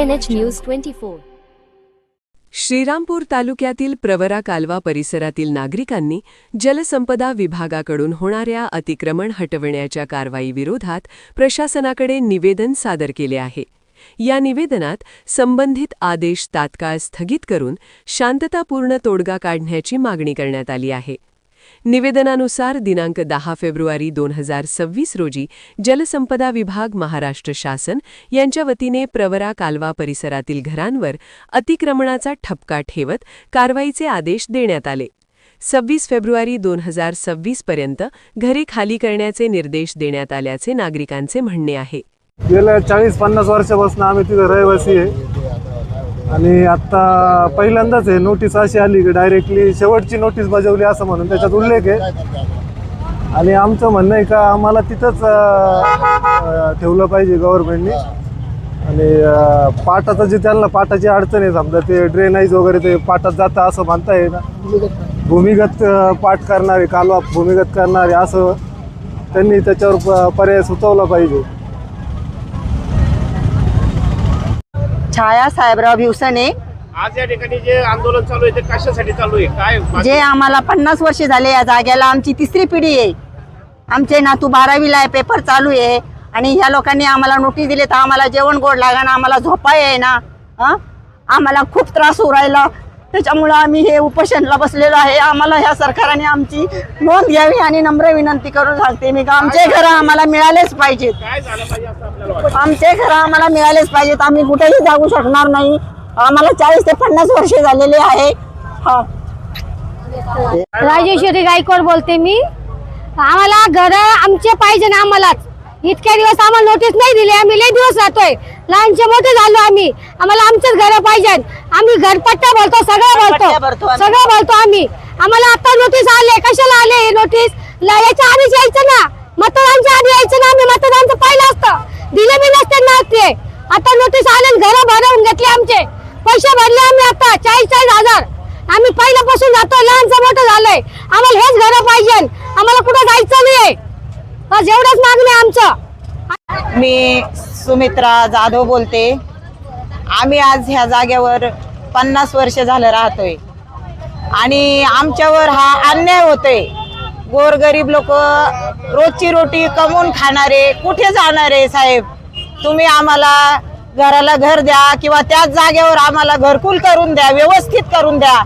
PNH News 24. Shrirampur तालुक्यातील प्रवरा कालवा परिसरातील नागरिकांनी जलसंपदा विभागाकडून होणाऱ्या अतिक्रमण हटविण्याच्या कारवाईविरोधात प्रशासनाकडे निवेदन सादर केले आहे। या निवेदनात संबंधित आदेश तात्काळ स्थगित करून शांततापूर्ण तोडगा काढण्याची मागणी करण्यात आली आहे। निवेदनानुसार दिनांक 10 फेब्रुवारी 2026 रोजी जलसंपदा विभाग महाराष्ट्र शासन यांच्या वतीने प्रवरा कालवा परिसरातील घरांवर अतिक्रमणाचा ठपका ठेवत कारवाईचे आदेश देण्यात आले। 26 फेब्रुवारी 2026 पर्यंत घरे खाली करण्याचे निर्देश देण्यात आल्याचे नागरिकांचे म्हणणे आहे। गेल्या 40-50 वर्षापासून आम्ही तिथे रहिवासी आहे आणि आता पहिल्यांदाच आहे नोटीस अशी आली की डायरेक्टली शेवटची नोटीस बजावली असं म्हणून त्याच्यात उल्लेख आहे। आणि आमचं म्हणणं आहे का आम्हाला तिथंच ठेवलं पाहिजे गव्हर्नमेंटने। आणि पाटाचं जे त्यांना पाटाची अडचण आहे, समजा ते ड्रेनेज वगैरे ते पाटात जातं असं म्हणताय ना, भूमिगत पाट करणारे कालवा भूमिगत करणारे असं त्यांनी त्याच्यावर पर्याय सुचवला पाहिजे। छाया साहेबराव भिवसने। आज या ठिकाणी जे आंदोलन चालू आहे ते कशासाठी चालू आहे, काय जे आम्हाला 50 वर्ष झाले या जागेला, आमची तिसरी पिढी आहे। आमचे नातू 12वीला आहे, पेपर चालू आहे आणि ह्या लोकांनी आम्हाला नोटीस दिली तर आम्हाला जेवण गोड लागाना, आम्हाला झोपा येईना, आम्हाला खूप त्रास होऊ राहिला। त्याच्यामुळे आम्ही हे उपोषणाला बसलेलो आहे। आम्हाला ह्या सरकारने आमची नोंद घ्यावी आणि नम्र विनंती करून सांगते मी का आमचे घर आम्हाला मिळालेच पाहिजेत। काय झालं पाहिजे असं आपल्याला वाटतं? आमचे घर आम्हाला मिळालेच पाहिजेत। आम्ही कुठेही जाऊ शकणार नाही। आम्हाला 40 ते 50 वर्षे झालेले आहे। राजेश्वरी गायकवाड बोलते मी। आम्हाला घर आमचे पाहिजे ना, आम्हालाच इतके दिवस आम्हाला नोटीस नाही दिली, आम्ही लय दिवस राहतोय, लहानचे मोठे झालो आम्ही, आम्हाला आमचेच घर पाहिजे। आम्ही घरपट्टा भरतो, सगळं भरतो आम्ही। आम्हाला आता नोटीस आले, कशाला आले हे नोटीस? याच्या आधीच यायचं ना, मतदानच्या आधी यायचं ना, आम्ही मतदानचं पाहिलं असतं, दिले बी नसते ना ते। आता नोटीस आले, घर भरवून घेतले, आमचे पैसे भरले आम्ही आता 40-40 हजार। आम्ही पहिल्यापासून जातो, लहानचं मोठं झालंय, आम्हाला हेच घर पाहिजे, आम्हाला कुठं जायचं नाही, बस एवढंच मागणं आहे आमचं। मी सुमित्रा जाधव बोलते। आम्ही आज ह्या जागेवर 50 वर्ष झालं राहतोय आणि आमच्यावर हा अन्याय होतोय। गोरगरीब लोक रोजची रोटी कमवून खाणारे कुठे जाणारे साहेब? तुम्ही आम्हाला घराला घर द्या किंवा त्याच जागेवर आम्हाला घरकुल करून द्या, व्यवस्थित करून द्या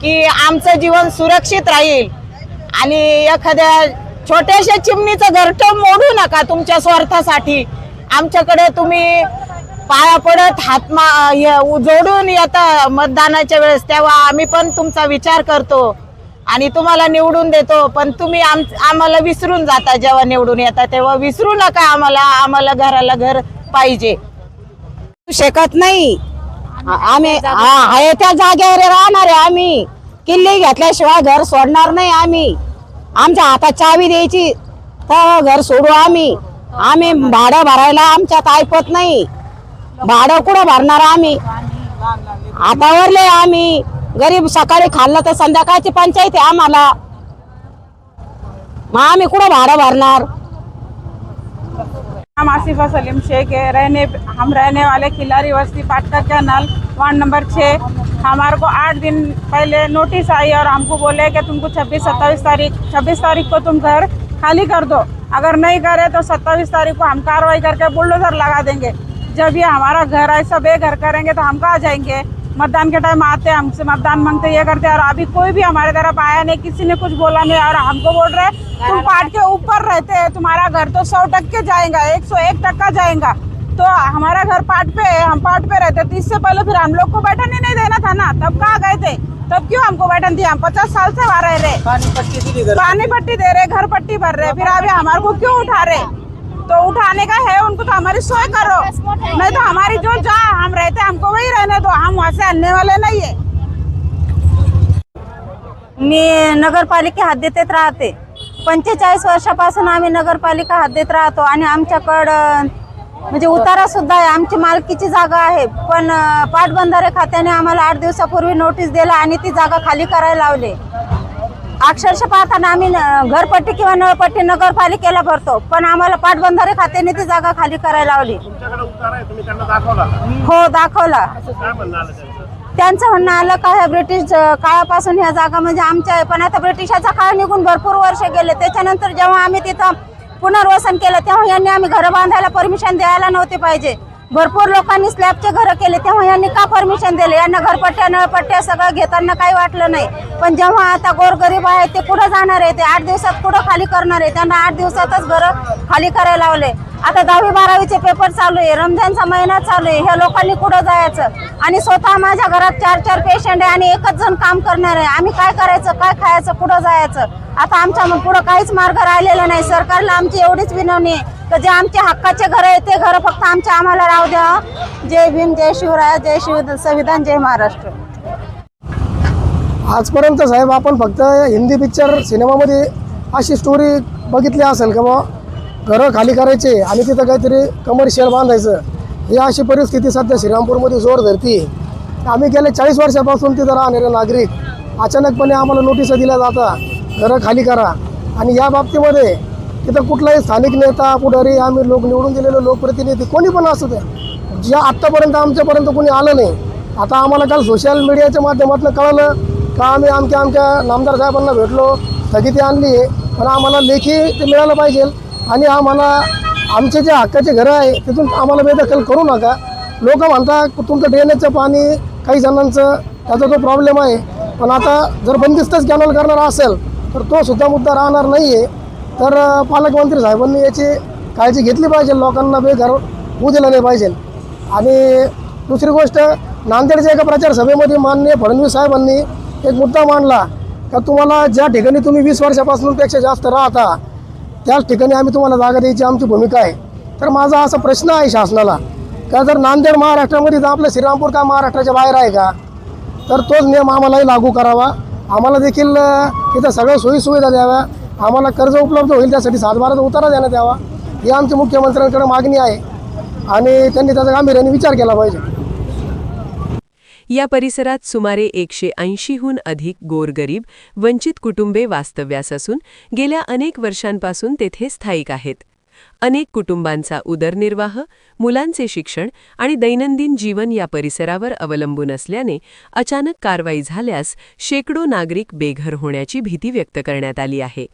की आमचं जीवन सुरक्षित राहील। आणि एखाद्या छोट्याशा चिमणीचं घरटं मोडू नका तुमच्या स्वार्थासाठी। आमच्याकडे तुम्ही पाया पडत जोडून येता मतदानाच्या वेळेस, तेव्हा आम्ही पण तुमचा विचार करतो आणि तुम्हाला निवडून देतो, पण तुम्ही आम्हाला विसरून जाता। जेव्हा निवडून येता तेव्हा विसरू नका आम्हाला घराला घर पाहिजे। शकत नाही आम्ही आहे त्या जागेवर राहणार आहे। आम्ही किल्ली घेतल्याशिवाय घर सोडणार नाही। आम्ही आमच्या हातात चावी द्यायची तर घर सोडू आम्ही भाडं भरायला आमच्यात ऐपत नाही। भाडं कुठं भरणार आम्ही? हातावरले आम्ही गरीब, सकाळी खाल्लं तर संध्याकाळची पंचायत आहे आम्हाला, मग आम्ही कुठं भाडं भरणार? हम आसिफा सलीम शेख है। हम रहने वाले खिलारी बस्ती पाटका कैनाल वार्ड नंबर 6। हमारे को 8 दिन पहले नोटिस आई और हमको बोले कि तुमको 26 तारीख को तुम घर खाली कर दो, अगर नहीं करे तो 27 तारीख को हम कार्रवाई करके बुलडोजर लगा देंगे। जब ये हमारा घर ऐसा बेघर करेंगे तो हम कहाँ जाएंगे? मतदान के टाइम आते हमसे मतदान मांगते, ये करते, और अभी कोई भी हमारे तरफ आया नहीं, किसी ने कुछ बोला नहीं। और हमको बोल रहे तुम पाट के ऊपर रहते हैं, तुम्हारा घर तो 100% जाएगा, 101% जाएगा। तो हमारा घर पाट पे है, हम पाट पे रहते, तो इससे पहले फिर हम लोग को बैठन ही नहीं देना था ना, तब कहाँ गए थे? तब क्यों हमको बैठन दिया? हम 50 साल से वहाँ रह रहे, पानी पट्टी दे रहे, घर पट्टी भर रहे, फिर अभी हमारे को क्यों उठा रहे? तो उठाने का है उनको तो हमारी सोय करो, नहीं तो हमारी जो जहाँ हम रहते हमको वही रहने दो, हम वहाँ से हलने वाले नहीं है। मी नगरपालिका हद्दीत राहते। 45 वर्षापासून आम्ही नगरपालिका हद्दीत राहतो आणि आमच्याकडं म्हणजे उतारा सुद्धा आहे, आमची मालकीची जागा आहे। पण पाटबंधारे खात्याने आम्हाला 8 दिवसापूर्वी नोटीस दिला आणि ती जागा खाली करायला लावली। अक्षरशः पाहताना आम्ही घरपट्टी किंवा नळपट्टी नगरपालिकेला भरतो, पण आम्हाला पाटबंधारे खात्याने ती जागा खाली करायला लावली. तुमच्याकडे उतारा आहे, तुम्ही त्यांना दाखवला का? हो, दाखवला. काय म्हणणं आलं त्यांचं? त्यांचं म्हणणं आलं का ह्या ब्रिटिश काळापासून ह्या जागा म्हणजे आमच्या आहे, पण आता ब्रिटिशाचा काळ निघून भरपूर वर्ष गेले. त्याच्यानंतर जेव्हा आम्ही तिथं पुनर्वसन केलं तेव्हा यांनी आम्ही घरं बांधायला परमिशन द्यायला नव्हते पाहिजे. भरपूर लोकांनी स्लॅबचे घरं केले, तेव्हा यांनी का परमिशन दिले? यांना घरपट्ट्या नळपट्ट्या सगळं घेताना काही वाटलं नाही. पण जेव्हा आता गोरगरीब आहे ते कुठं जाणार आहे? ते 8 दिवसात कुठं खाली करणार आहे? त्यांना 8 दिवसातच घरं खाली करायला लावले. आता 10वी 12वीचे पेपर चालू आहे, रमजानचा महिना चालू आहे, ह्या लोकांनी कुठं जायचं? आणि स्वतः माझ्या घरात 4 पेशंट आहे आणि एकच जण काम करणार आहे. आम्ही काय करायचं, काय खायचं, कुठं जायचं? आता आमच्या पुढं काहीच मार्ग राहिलेला नाही. सरकारला आमची एवढीच विनवणी आहे की जे आमचे हक्काचे घर आहे ते घर फक्त आम्हाला राहू द्या. जय भीम, जय शिवराय, जय संविधान, जय महाराष्ट्र. आजपर्यंत साहेब आपण फक्त हिंदी पिक्चर सिनेमामध्ये अशी स्टोरी बघितली असेल का बा घरं खाली करायचे आणि तिथं काहीतरी कमर्शियल बांधायचं. ही अशी परिस्थिती सध्या श्रीरामपूरमध्ये जोर धरती. आम्ही गेले 40 वर्षापासून तिथं राहणारे नागरिक अचानकपणे आम्हाला नोटिसा दिल्या जातात घरं खाली करा. आणि या बाबतीमध्ये तिथं कुठलाही स्थानिक नेता पुढारी आम्ही निवडून दिलेले लोकप्रतिनिधी कोणी पण असू दे, ज्या आत्तापर्यंत आमच्यापर्यंत कोणी आलं नाही. आता आम्हाला काल सोशल मीडियाच्या माध्यमातून कळलं का आम्ही आमच्या नामदार साहेबांना भेटलो, स्थगिती आणली आहे, पण आम्हाला लेखी ते मिळालं पाहिजे. आणि आम्हाला आमचे जे हक्काचे घरं आहे तिथून आम्हाला बेदखल करू नका. लोक म्हणतात तुमचं ड्रेनेजचं पाणी काही जणांचं त्याचा तो प्रॉब्लेम आहे, पण आता जर बंदिस्तच कॅनल करणार असेल तर तो सुद्धा मुद्दा राहणार नाही आहे. तर पालकमंत्री साहेबांनी याची काळजी घेतली पाहिजे, लोकांना बेघर होऊ दिलं नाही पाहिजे. आणि दुसरी गोष्ट, नांदेडच्या एका प्रचार सभेमध्ये माननीय फडणवीस साहेबांनी एक मुद्दा मांडला का तुम्हाला ज्या ठिकाणी तुम्ही 20 वर्षापासूनपेक्षा जास्त राहता त्याच ठिकाणी आम्ही तुम्हाला जागा द्यायची आमची भूमिका आहे. तर माझा असा प्रश्न आहे शासनाला का जर नांदेड महाराष्ट्रामध्ये तर आपलं श्रीरामपूर का महाराष्ट्राच्या बाहेर आहे का? तर तोच नियम आम्हालाही लागू करावा. आम्हाला देखील तिथं सगळ्या सोयीसुविधा द्याव्या, आम्हाला कर्ज उपलब्ध होईल त्यासाठी 7/12चा उतारा देण्यात यावा, ही आमची मुख्यमंत्र्यांकडे मागणी आहे आणि त्यांनी त्याचा गांभीर्याने विचार केला पाहिजे. या परिसरात सुमारे 180हून अधिक गोरगरीब वंचित कुटुंबे वास्तव्यास असून गेल्या अनेक वर्षांपासून तेथे स्थायिक आहेत. अनेक कुटुंबांचा उदरनिर्वाह, मुलांचे शिक्षण आणि दैनंदिन जीवन या परिसरावर अवलंबून असल्याने अचानक कारवाई झाल्यास शेकडो नागरिक बेघर होण्याची भीती व्यक्त करण्यात आली आहे.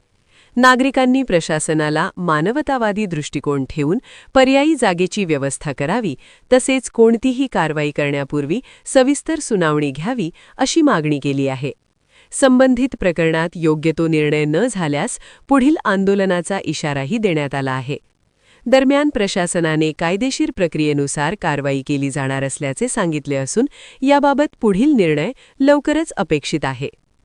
नागरिकांनी प्रशासनाला मानवतावादी दृष्टिकोन ठेवून पर्यायी जागेची व्यवस्था करावी, तसेच कोणतीही कारवाई करण्यापूर्वी सविस्तर सुनावणी घ्यावी अशी मागणी केली आहे. संबंधित प्रकरणात योग्य तो निर्णय न झाल्यास पुढील आंदोलनाचा इशाराही देण्यात आला आहे. दरम्यान प्रशासनाने कायदेशीर प्रक्रियेनुसार कारवाई केली जाणार असल्याचे सांगितले असून याबाबत पुढील निर्णय लवकरच अपेक्षित आहे.